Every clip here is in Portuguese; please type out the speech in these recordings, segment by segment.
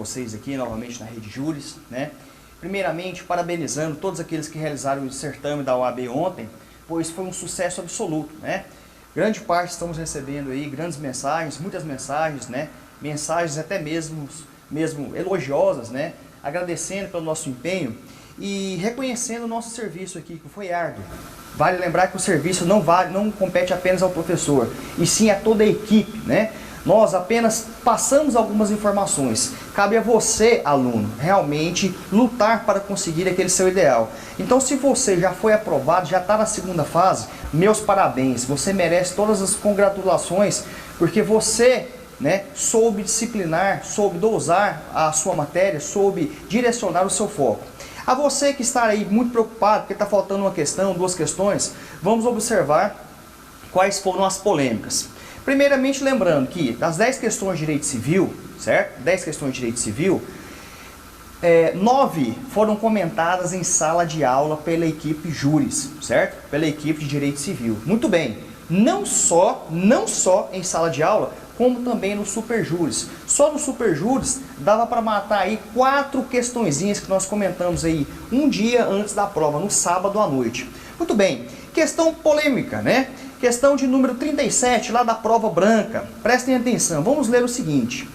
vocês aqui novamente na Rede Juris, né? Primeiramente, parabenizando todos aqueles que realizaram o certame da OAB ontem, pois foi um sucesso absoluto, né? Grande parte estamos recebendo aí grandes mensagens, muitas mensagens, né? Mensagens até mesmo elogiosas, né? Agradecendo pelo nosso empenho e reconhecendo o nosso serviço aqui, que foi árduo. Vale lembrar que o serviço não compete apenas ao professor, e sim a toda a equipe, né? Nós apenas passamos algumas informações. Cabe a você, aluno, realmente lutar para conseguir aquele seu ideal. Então, se você já foi aprovado, já está na segunda fase, meus parabéns. Você merece todas as congratulações, porque você, né, soube disciplinar, soube dosar a sua matéria, soube direcionar o seu foco. A você que está aí muito preocupado, porque está faltando uma questão, duas questões, vamos observar quais foram as polêmicas. Primeiramente, lembrando que das 10 questões de direito civil, certo? 10 questões de direito civil, 9 foram comentadas em sala de aula pela equipe Juris, certo? Pela equipe de direito civil. Muito bem, não só em sala de aula, como também no Superjuris. Só no Superjuris dava para matar aí 4 questõezinhas que nós comentamos aí um dia antes da prova, no sábado à noite. Muito bem, questão polêmica, né? Questão de número 37, lá da prova branca. Prestem atenção, vamos ler o seguinte.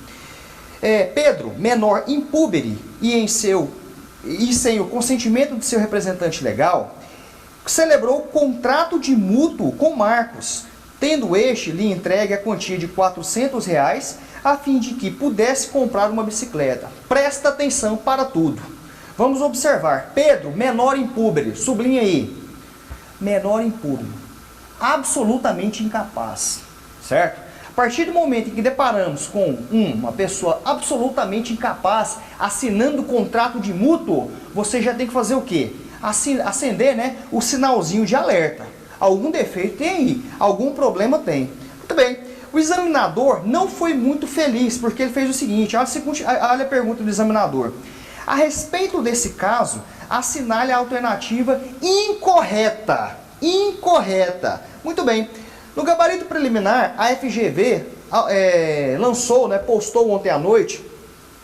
Pedro, menor impúbere e sem o consentimento de seu representante legal, celebrou contrato de mútuo com Marcos, tendo este lhe entregue a quantia de R$400 a fim de que pudesse comprar uma bicicleta. Presta atenção para tudo. Vamos observar. Pedro, menor impúbere, sublinha aí. Menor impúbere. Absolutamente incapaz, certo? A partir do momento em que deparamos com uma pessoa absolutamente incapaz assinando contrato de mútuo, você já tem que fazer o quê? Acender, né, o sinalzinho de alerta. Algum defeito tem aí, algum problema tem. Muito bem, o examinador não foi muito feliz, porque ele fez o seguinte, olha a pergunta do examinador. A respeito desse caso, assinale a alternativa incorreta. Incorreta. Muito bem. No gabarito preliminar, a FGV postou ontem à noite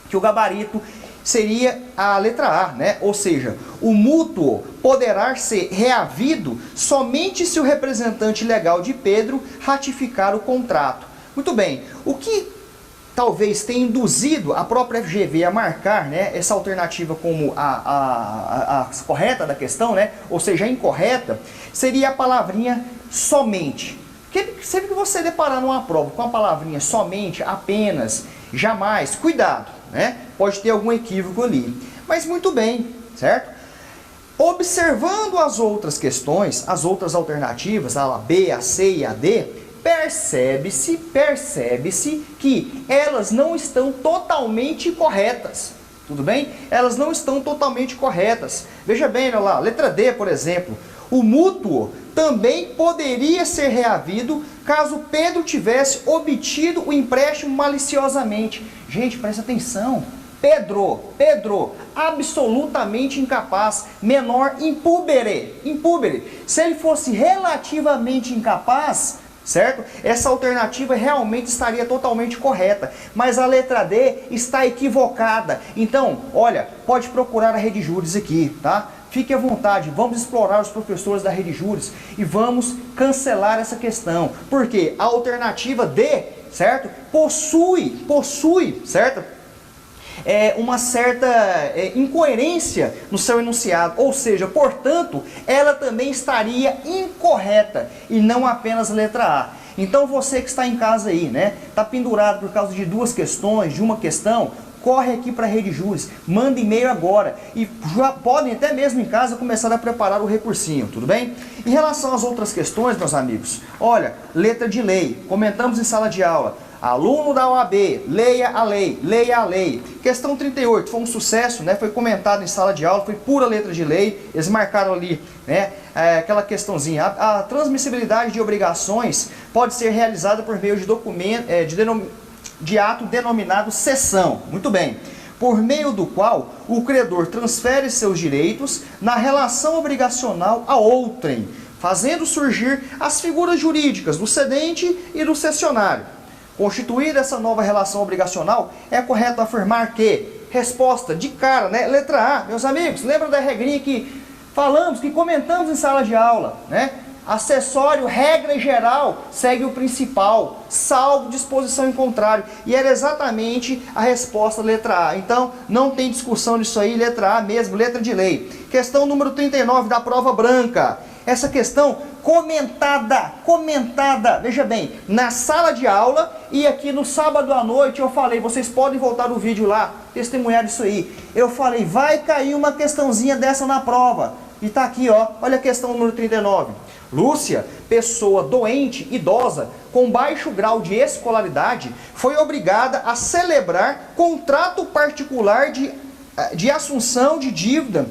que o gabarito seria a letra A, né? Ou seja, o mútuo poderá ser reavido somente se o representante legal de Pedro ratificar o contrato. Muito bem. O que talvez tenha induzido a própria FGV a marcar, né, essa alternativa como a correta da questão, né, ou seja, a incorreta, seria a palavrinha somente. Sempre que você deparar numa prova com a palavrinha somente, apenas, jamais, cuidado, né, pode ter algum equívoco ali. Mas muito bem, certo? Observando as outras questões, as outras alternativas, a B, a C e a D, percebe-se que elas não estão totalmente corretas. Tudo bem? Elas não estão totalmente corretas. Veja bem, olha lá, letra D, por exemplo. O mútuo também poderia ser reavido caso Pedro tivesse obtido o empréstimo maliciosamente. Gente, presta atenção. Pedro, absolutamente incapaz, menor impúbere. Se ele fosse relativamente incapaz, certo? Essa alternativa realmente estaria totalmente correta, mas a letra D está equivocada. Então, olha, pode procurar a Rede Juris aqui, tá? Fique à vontade, vamos explorar os professores da Rede Juris e vamos cancelar essa questão, porque a alternativa D, certo? Possui, certo? Uma certa incoerência no seu enunciado, ou seja, portanto, ela também estaria incorreta e não apenas a letra A. Então você que está em casa aí, né, está pendurado por causa de duas questões, de uma questão, corre aqui para a Rede Juris, manda e-mail agora e já podem até mesmo em casa começar a preparar o recursinho, tudo bem? Em relação às outras questões, meus amigos, olha, letra de lei, comentamos em sala de aula. Aluno da OAB, leia a lei. Questão 38, foi um sucesso, né? Foi comentado em sala de aula, foi pura letra de lei. Eles marcaram ali, né, aquela questãozinha. A transmissibilidade de obrigações pode ser realizada por meio de documento, de ato denominado cessão. Muito bem. Por meio do qual o credor transfere seus direitos na relação obrigacional a outrem, fazendo surgir as figuras jurídicas do cedente e do cessionário. Constituída essa nova relação obrigacional, é correto afirmar que Resposta de cara, né? Letra A. Meus amigos, lembra da regrinha que falamos, que comentamos em sala de aula, né? Acessório, regra geral, segue o principal, salvo disposição em contrário. E era exatamente a resposta letra A. Então, não tem discussão disso aí, letra A mesmo, letra de lei. Questão número 39 da prova branca. Essa questão comentada, veja bem, na sala de aula e aqui no sábado à noite eu falei, vocês podem voltar o vídeo lá, testemunhar isso aí. Eu falei, vai cair uma questãozinha dessa na prova. E tá aqui, ó, olha a questão número 39. Lúcia, pessoa doente, idosa, com baixo grau de escolaridade, foi obrigada a celebrar contrato particular de assunção de dívida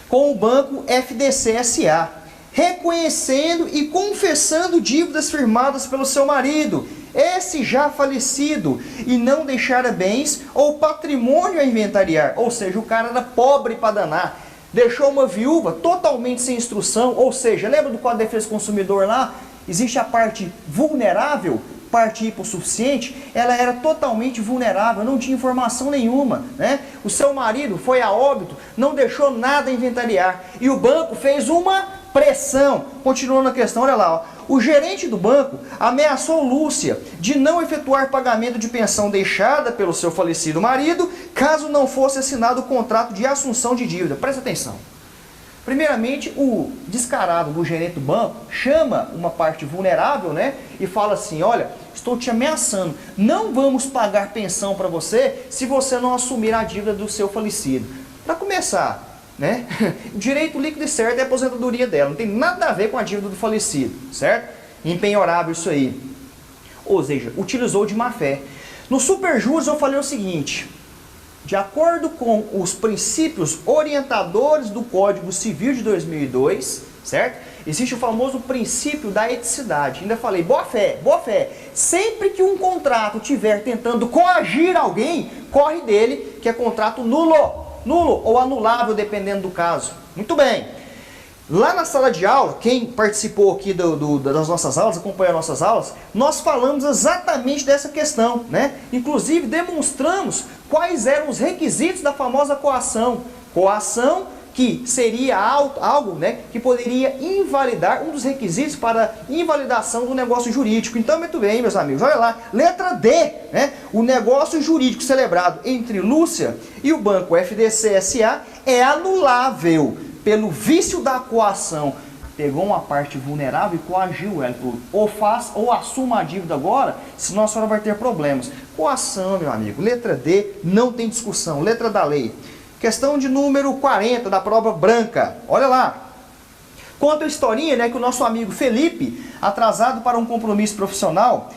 com o banco FDC S.A., reconhecendo e confessando dívidas firmadas pelo seu marido, esse já falecido, e não deixara bens ou patrimônio a inventariar. Ou seja, o cara era pobre para danar. Deixou uma viúva totalmente sem instrução, ou seja, lembra do Código de Defesa do Consumidor lá? Existe a parte vulnerável, parte hipossuficiente, ela era totalmente vulnerável, não tinha informação nenhuma, né? O seu marido foi a óbito, não deixou nada a inventariar, e o banco fez uma pressão. Continuando a questão, olha lá, ó. O gerente do banco ameaçou Lúcia de não efetuar pagamento de pensão deixada pelo seu falecido marido, caso não fosse assinado o contrato de assunção de dívida. Presta atenção. Primeiramente, o descarado do gerente do banco chama uma parte vulnerável, né? E fala assim, olha, estou te ameaçando, não vamos pagar pensão para você se você não assumir a dívida do seu falecido. Para começar, né? O direito líquido e certo é a aposentadoria dela, não tem nada a ver com a dívida do falecido, certo? Impenhorável isso aí. Ou seja, utilizou de má fé. No superjuros eu falei o seguinte, de acordo com os princípios orientadores do Código Civil de 2002, certo? Existe o famoso princípio da eticidade. Ainda falei, boa fé, boa fé. Sempre que um contrato estiver tentando coagir alguém, corre dele, que é contrato nulo ou anulável, dependendo do caso. Muito bem. Lá na sala de aula, quem participou aqui das nossas aulas, acompanhou nossas aulas, nós falamos exatamente dessa questão, né? Inclusive, demonstramos quais eram os requisitos da famosa coação. Coação que seria algo, né, que poderia invalidar, um dos requisitos para invalidação do negócio jurídico. Então, muito bem, meus amigos, olha lá, letra D, né, o negócio jurídico celebrado entre Lúcia e o banco FDC S.A. é anulável pelo vício da coação. Pegou uma parte vulnerável e coagiu ela, ou faz ou assuma a dívida agora, senão a senhora vai ter problemas. Coação, meu amigo, letra D, não tem discussão, letra da lei. Questão de número 40 da prova branca. Olha lá. Conta a historinha, né, que o nosso amigo Felipe, atrasado para um compromisso profissional,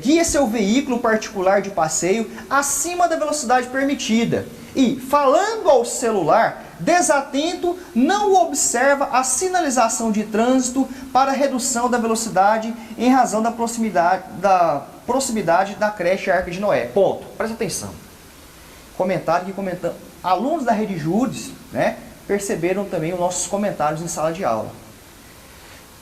guia seu veículo particular de passeio acima da velocidade permitida. E, falando ao celular, desatento, não observa a sinalização de trânsito para redução da velocidade em razão da proximidade da creche Arca de Noé. Ponto. Presta atenção. Comentário que comentamos. Alunos da Rede Júris, né, perceberam também os nossos comentários em sala de aula.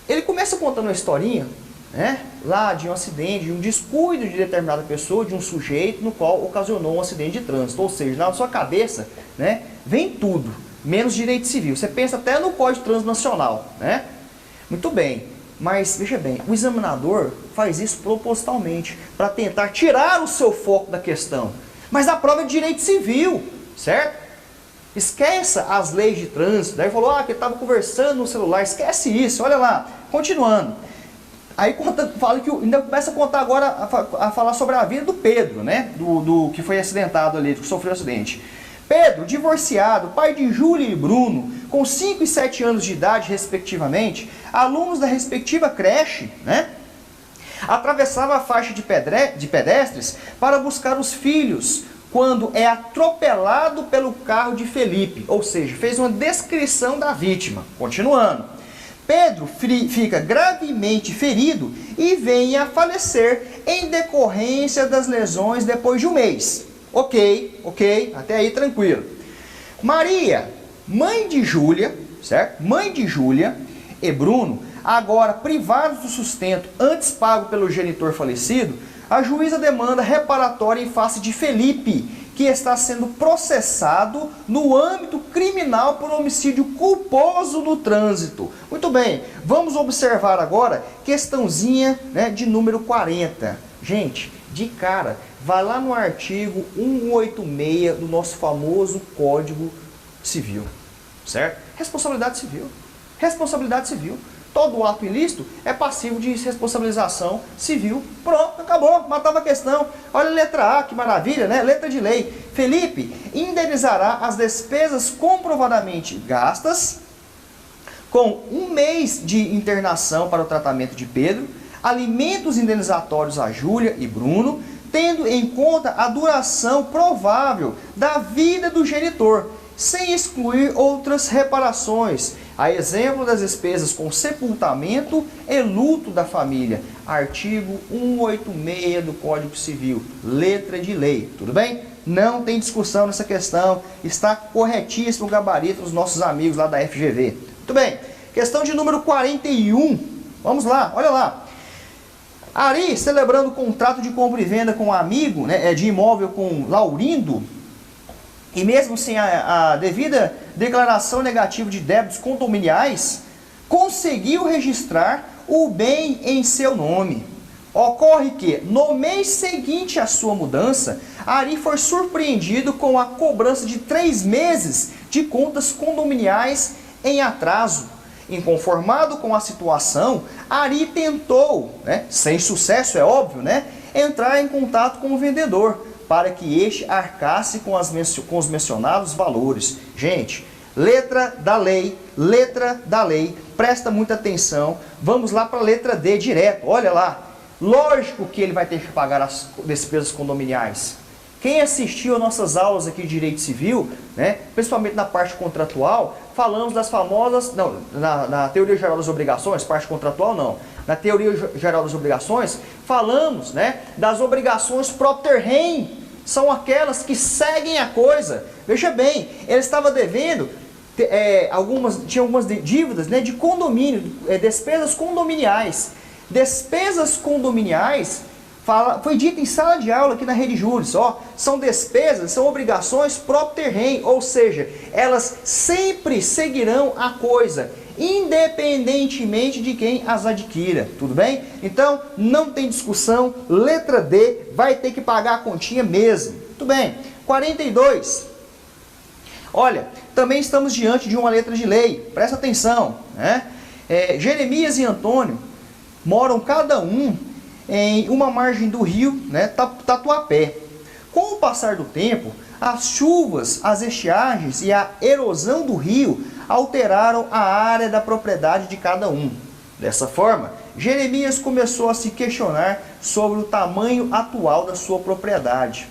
Ele começa contando uma historinha, né, lá de um acidente, de um descuido de determinada pessoa, de um sujeito no qual ocasionou um acidente de trânsito. Ou seja, na sua cabeça, né, vem tudo, menos direito civil. Você pensa até no Código de Trânsito Nacional, né? Muito bem, mas veja bem, o examinador faz isso propositalmente, para tentar tirar o seu foco da questão. Mas a prova é de direito civil, certo? Esqueça as leis de trânsito. Daí falou, que ele estava conversando no celular. Esquece isso, olha lá. Continuando. Aí fala que ainda começa a contar agora, a falar sobre a vida do Pedro, né? Do que foi acidentado ali, que sofreu acidente. Pedro, divorciado, pai de Júlia e Bruno, com 5 e 7 anos de idade, respectivamente, alunos da respectiva creche, né? Atravessava a faixa de pedestres para buscar os filhos, quando é atropelado pelo carro de Felipe, ou seja, fez uma descrição da vítima. Continuando. Pedro fica gravemente ferido e vem a falecer em decorrência das lesões depois de um mês. Ok, até aí tranquilo. Maria, mãe de Júlia, certo? Mãe de Júlia e Bruno, agora privados do sustento antes pago pelo genitor falecido, a juíza demanda reparatória em face de Felipe, que está sendo processado no âmbito criminal por homicídio culposo no trânsito. Muito bem, vamos observar agora questãozinha, né, de número 40. Gente, de cara, vai lá no artigo 186 do nosso famoso Código Civil, certo? Responsabilidade civil. Responsabilidade civil. Todo ato ilícito é passivo de responsabilização civil. Pronto, acabou, matava a questão. Olha a letra A, que maravilha, né? Letra de lei. Felipe indenizará as despesas comprovadamente gastas com 1 mês de internação para o tratamento de Pedro, alimentos indenizatórios a Júlia e Bruno, tendo em conta a duração provável da vida do genitor, sem excluir outras reparações, a exemplo das despesas com sepultamento e luto da família. Artigo 186 do Código Civil, letra de lei, tudo bem? Não tem discussão nessa questão, está corretíssimo o gabarito dos nossos amigos lá da FGV. Muito bem, questão de número 41, vamos lá, olha lá. Ari, celebrando contrato de compra e venda com um amigo, né, de imóvel com Laurindo, e mesmo sem a devida declaração negativa de débitos condominiais, conseguiu registrar o bem em seu nome. Ocorre que, no mês seguinte à sua mudança, Ari foi surpreendido com a cobrança de 3 meses de contas condominiais em atraso. Inconformado com a situação, Ari tentou, né, sem sucesso é óbvio, né, entrar em contato com o vendedor, para que este arcasse com os mencionados valores. Gente, letra da lei, presta muita atenção. Vamos lá para a letra D direto, olha lá. Lógico que ele vai ter que pagar as despesas condominiais. Quem assistiu às nossas aulas aqui de Direito Civil, né, principalmente na parte contratual, falamos das famosas, não, na Teoria Geral das Obrigações, parte contratual não, na Teoria Geral das Obrigações, falamos, né, das obrigações propter rem, são aquelas que seguem a coisa. Veja bem, ele estava devendo, tinha algumas dívidas, né, de condomínio, despesas condominiais. Despesas condominiais, foi dito em sala de aula aqui na Rede Júris, ó, são despesas, são obrigações propter rem, ou seja, elas sempre seguirão a coisa, independentemente de quem as adquira, tudo bem? Então, não tem discussão, letra D, vai ter que pagar a continha mesmo. Muito bem, 42. Olha, também estamos diante de uma letra de lei, presta atenção, né? Jeremias e Antônio moram cada um em uma margem do rio, né, Tatuapé. Com o passar do tempo, as chuvas, as estiagens e a erosão do rio alteraram a área da propriedade de cada um. Dessa forma, Jeremias começou a se questionar sobre o tamanho atual da sua propriedade.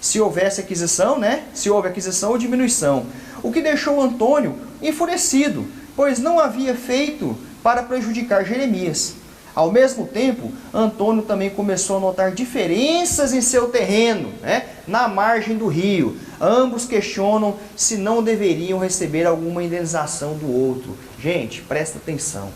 Se houvesse aquisição, né, se houve aquisição ou diminuição. O que deixou Antônio enfurecido, pois não havia feito para prejudicar Jeremias. Ao mesmo tempo, Antônio também começou a notar diferenças em seu terreno, né, na margem do rio. Ambos questionam se não deveriam receber alguma indenização do outro. Gente, presta atenção.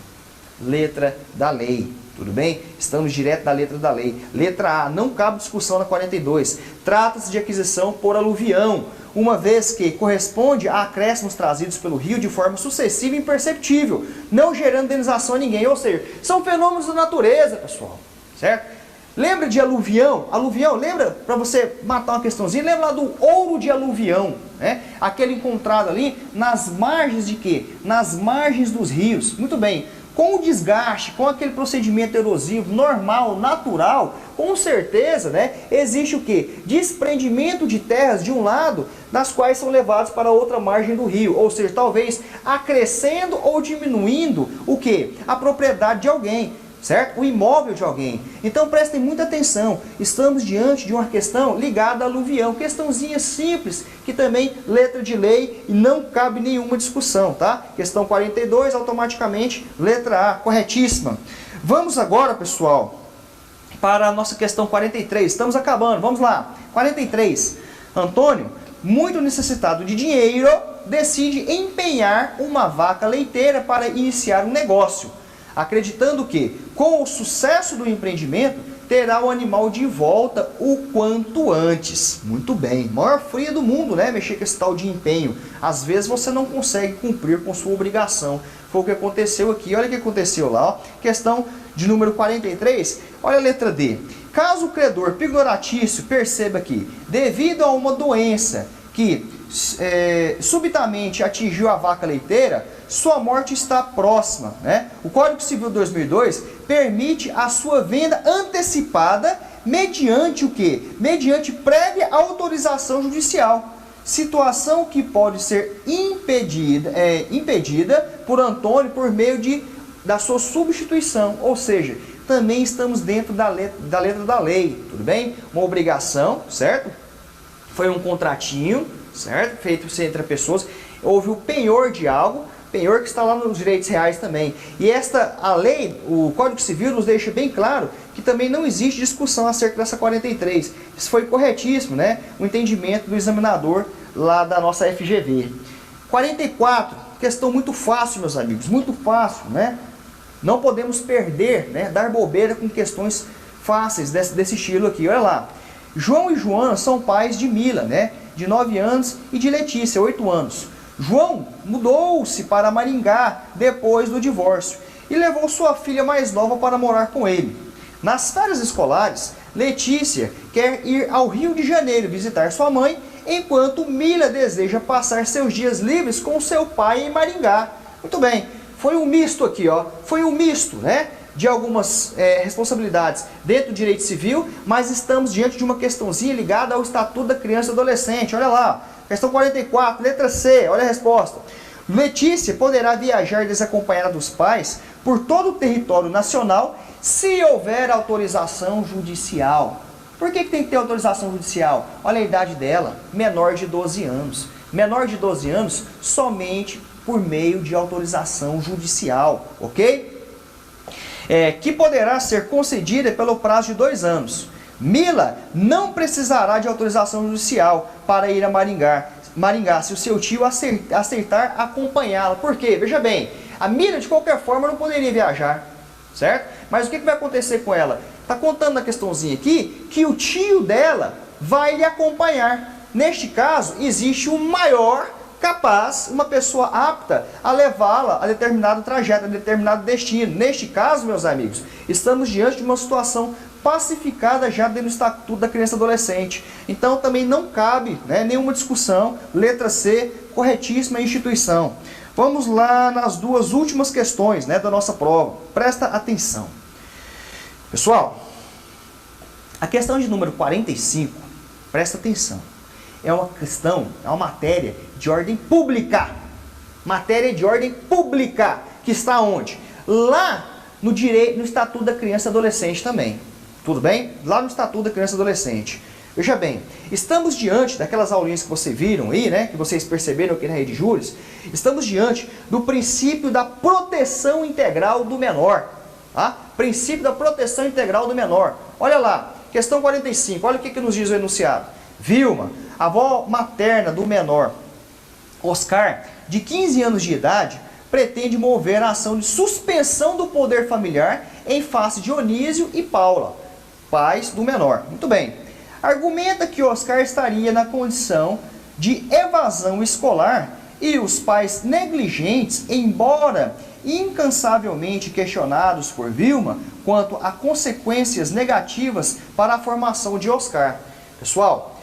Letra da lei, tudo bem? Estamos direto da letra da lei. Letra A, não cabe discussão na 42. Trata-se de aquisição por aluvião, uma vez que corresponde a acréscimos trazidos pelo rio de forma sucessiva e imperceptível, não gerando indenização a ninguém. Ou seja, são fenômenos da natureza, pessoal, certo? Lembra de aluvião? Aluvião, lembra, para você matar uma questãozinha, lembra lá do ouro de aluvião, né? Aquele encontrado ali nas margens de quê? Nas margens dos rios. Muito bem. Com o desgaste, com aquele procedimento erosivo normal, natural, com certeza, né, existe o quê? Desprendimento de terras de um lado, das quais são levadas para outra margem do rio. Ou seja, talvez acrescendo ou diminuindo o quê? A propriedade de alguém, certo? O imóvel de alguém. Então prestem muita atenção, estamos diante de uma questão ligada a aluvião, questãozinha simples, que também letra de lei e não cabe nenhuma discussão, tá? Questão 42, automaticamente, letra A, corretíssima. Vamos agora, pessoal, para a nossa questão 43, estamos acabando, vamos lá. 43, Antônio, muito necessitado de dinheiro, decide empenhar uma vaca leiteira para iniciar um negócio, acreditando que, com o sucesso do empreendimento, terá o animal de volta o quanto antes. Muito bem. Maior fria do mundo, né? Mexer com esse tal de empenho. Às vezes você não consegue cumprir com sua obrigação. Foi o que aconteceu aqui. Olha o que aconteceu lá. Ó. Questão de número 43. Olha a letra D. Caso o credor pignoratício perceba que, devido a uma doença que subitamente atingiu a vaca leiteira, sua morte está próxima, né? O Código Civil 2002 permite a sua venda antecipada mediante o quê? Mediante prévia autorização judicial. Situação que pode ser impedida por Antônio por meio da sua substituição. Ou seja, também estamos dentro da letra da lei, tudo bem? Uma obrigação, certo? Foi um contratinho, certo? Feito entre pessoas. Houve o penhor de algo, penhor que está lá nos direitos reais também. E a lei, o Código Civil nos deixa bem claro que também não existe discussão acerca dessa 43. Isso foi corretíssimo, né? O entendimento do examinador lá da nossa FGV. 44, questão muito fácil, meus amigos, muito fácil, né? Não podemos perder, né? Dar bobeira com questões fáceis desse estilo aqui. Olha lá. João e Joana são pais de Mila, né? De 9 anos, e de Letícia, 8 anos. João mudou-se para Maringá depois do divórcio e levou sua filha mais nova para morar com ele. Nas férias escolares, Letícia quer ir ao Rio de Janeiro visitar sua mãe, enquanto Mila deseja passar seus dias livres com seu pai em Maringá. Muito bem, foi um misto aqui, ó. Foi um misto, né? De algumas responsabilidades dentro do direito civil, mas estamos diante de uma questãozinha ligada ao Estatuto da Criança e Adolescente. Olha lá, questão 44, letra C, olha a resposta. Letícia poderá viajar desacompanhada dos pais por todo o território nacional se houver autorização judicial. Por que tem que ter autorização judicial? Olha a idade dela, menor de 12 anos. Menor de 12 anos somente por meio de autorização judicial, ok? Que poderá ser concedida pelo prazo de 2 anos. Mila não precisará de autorização judicial para ir a Maringá, se o seu tio aceitar acompanhá-la. Por quê? Veja bem, a Mila de qualquer forma não poderia viajar, certo? Mas o que vai acontecer com ela? Está contando na questãozinha aqui que o tio dela vai lhe acompanhar. Neste caso, existe um maior capaz, uma pessoa apta a levá-la a determinado trajeto, a determinado destino. Neste caso, meus amigos, estamos diante de uma situação pacificada já dentro do Estatuto da Criança e Adolescente. Então também não cabe, né, nenhuma discussão. Letra C, corretíssima instituição. Vamos lá nas duas últimas questões, né, da nossa prova. Presta atenção. Pessoal, a questão de número 45, presta atenção. É uma questão, é uma matéria de ordem pública. Matéria de ordem pública, que está onde? Lá no Estatuto da Criança e Adolescente também. Tudo bem? Lá no Estatuto da Criança e Adolescente. Veja bem, estamos diante daquelas aulinhas que vocês viram aí, né? Que vocês perceberam aqui na Rede Júris. Estamos diante do princípio da proteção integral do menor. Tá? Princípio da proteção integral do menor. Olha lá, questão 45, olha o que nos diz o enunciado. Vilma, a avó materna do menor, Oscar, de 15 anos de idade, pretende mover a ação de suspensão do poder familiar em face de Dionísio e Paula, pais do menor. Muito bem. Argumenta que Oscar estaria na condição de evasão escolar e os pais negligentes, embora incansavelmente questionados por Vilma quanto a consequências negativas para a formação de Oscar. Pessoal,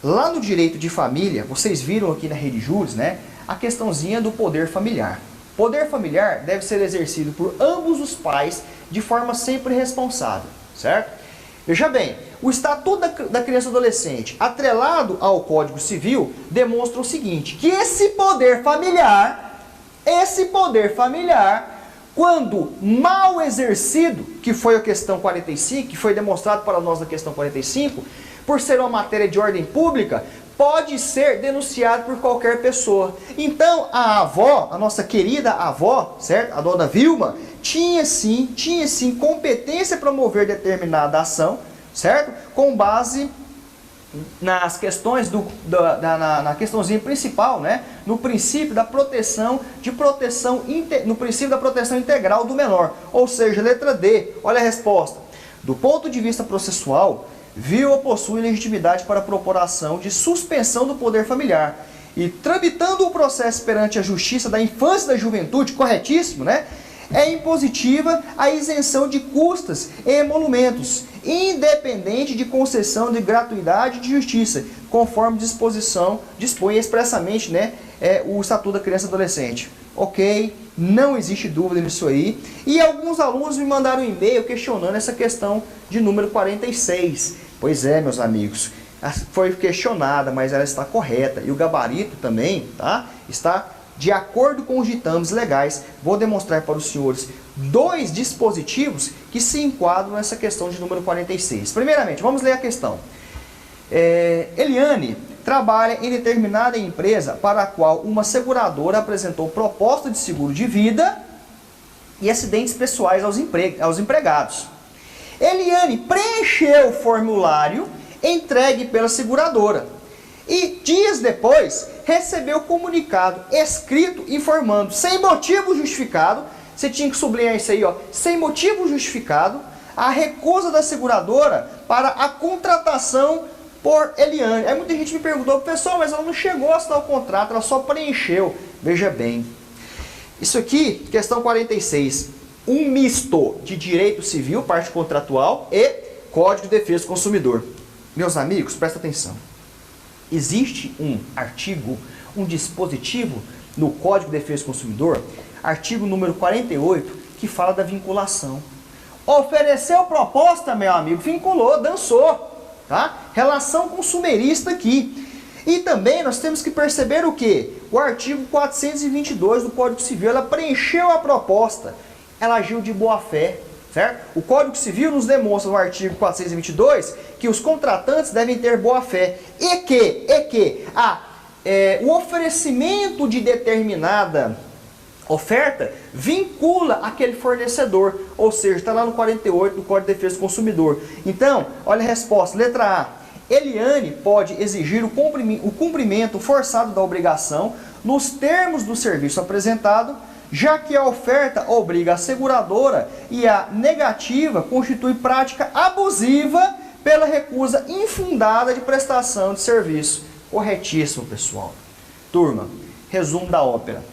lá no direito de família, vocês viram aqui na Rede Júris, né, a questãozinha do poder familiar. Poder familiar deve ser exercido por ambos os pais de forma sempre responsável, certo? Veja bem, o Estatuto da Criança e Adolescente, atrelado ao Código Civil, demonstra o seguinte, que esse poder familiar, quando mal exercido, que foi a questão 45, que foi demonstrado para nós na questão 45, por ser uma matéria de ordem pública, pode ser denunciado por qualquer pessoa. Então, a avó, a nossa querida avó, certo? A dona Vilma, tinha sim competência para mover determinada ação, certo? Com base nas questões na questãozinha principal, né? No princípio da proteção integral do menor. Ou seja, letra D. Olha a resposta. Do ponto de vista processual, viu ou possui legitimidade para propor ação de suspensão do poder familiar e tramitando o processo perante a Justiça da Infância e da Juventude, corretíssimo, né? É impositiva a isenção de custas e emolumentos, independente de concessão de gratuidade de justiça, conforme dispõe expressamente, né, o Estatuto da Criança e Adolescente. Ok, não existe dúvida nisso aí. E alguns alunos me mandaram um e-mail questionando essa questão de número 46. Pois é, meus amigos, foi questionada, mas ela está correta. E o gabarito também, tá, está de acordo com os ditames legais. Vou demonstrar para os senhores dois dispositivos que se enquadram nessa questão de número 46. Primeiramente, vamos ler a questão. Eliane trabalha em determinada empresa para a qual uma seguradora apresentou proposta de seguro de vida e acidentes pessoais aos empregados. Eliane preencheu o formulário entregue pela seguradora e dias depois recebeu comunicado escrito informando, sem motivo justificado, você tinha que sublinhar isso aí, ó, sem motivo justificado, a recusa da seguradora para a contratação por Eliane. Aí muita gente me perguntou, pessoal, mas ela não chegou a assinar o contrato, ela só preencheu. Veja bem, isso aqui, questão 46, um misto de direito civil, parte contratual, e Código de Defesa do Consumidor. Meus amigos, presta atenção. Existe um artigo, um dispositivo no Código de Defesa do Consumidor, artigo número 48, que fala da vinculação. Ofereceu proposta, meu amigo, vinculou, dançou. Tá? Relação consumerista aqui. E também nós temos que perceber o que? O artigo 422 do Código Civil, ela preencheu a proposta, ela agiu de boa fé, certo? O Código Civil nos demonstra no artigo 422 que os contratantes devem ter boa fé e que o oferecimento de determinada oferta vincula aquele fornecedor, ou seja, está lá no 48 do Código de Defesa do Consumidor. Então, olha a resposta, letra A. Eliane pode exigir o cumprimento forçado da obrigação nos termos do serviço apresentado, já que a oferta obriga a seguradora e a negativa constitui prática abusiva pela recusa infundada de prestação de serviço. Corretíssimo, pessoal. Turma, resumo da ópera.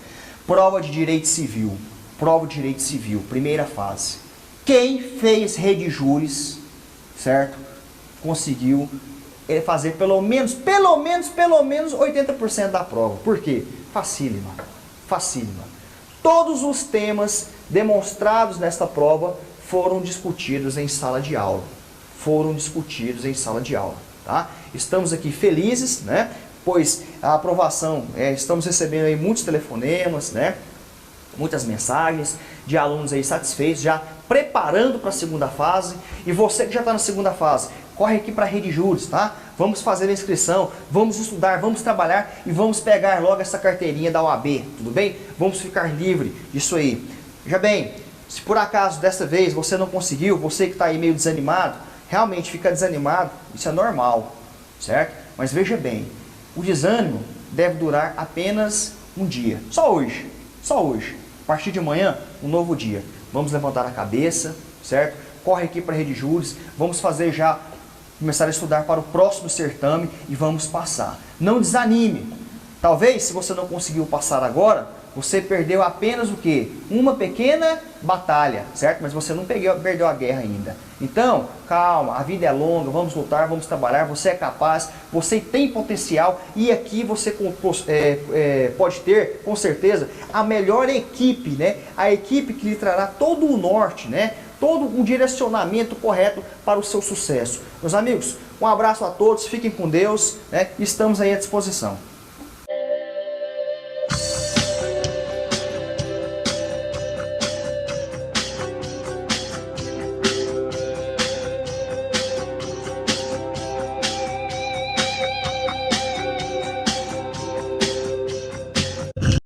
Prova de direito civil. Prova de direito civil, primeira fase. Quem fez rede júris, certo? Conseguiu fazer pelo menos 80% da prova. Por quê? Facílima. Facílima. Todos os temas demonstrados nesta prova foram discutidos em sala de aula. Foram discutidos em sala de aula, tá? Estamos aqui felizes, né? Pois a aprovação, estamos recebendo aí muitos telefonemas, né? Muitas mensagens de alunos aí satisfeitos, já preparando para a segunda fase. E você que já está na segunda fase, corre aqui para a Rede Júris, tá? Vamos fazer a inscrição, vamos estudar, vamos trabalhar e vamos pegar logo essa carteirinha da OAB, tudo bem? Vamos ficar livre disso aí. Já bem, se por acaso dessa vez você não conseguiu, você que está aí meio desanimado, realmente fica desanimado, isso é normal, certo? Mas veja bem, o desânimo deve durar apenas um dia, só hoje, só hoje. A partir de amanhã, um novo dia. Vamos levantar a cabeça, certo? Corre aqui para a Rede Júris, vamos fazer já, começar a estudar para o próximo certame e vamos passar. Não desanime. Talvez, se você não conseguiu passar agora, você perdeu apenas o quê? Uma pequena batalha, certo? Mas você não perdeu a guerra ainda. Então, calma, a vida é longa, vamos lutar, vamos trabalhar, você é capaz, você tem potencial e aqui você pode ter, com certeza, a melhor equipe, né? A equipe que lhe trará todo o norte, né? Todo um direcionamento correto para o seu sucesso. Meus amigos, um abraço a todos, fiquem com Deus, né? Estamos aí à disposição.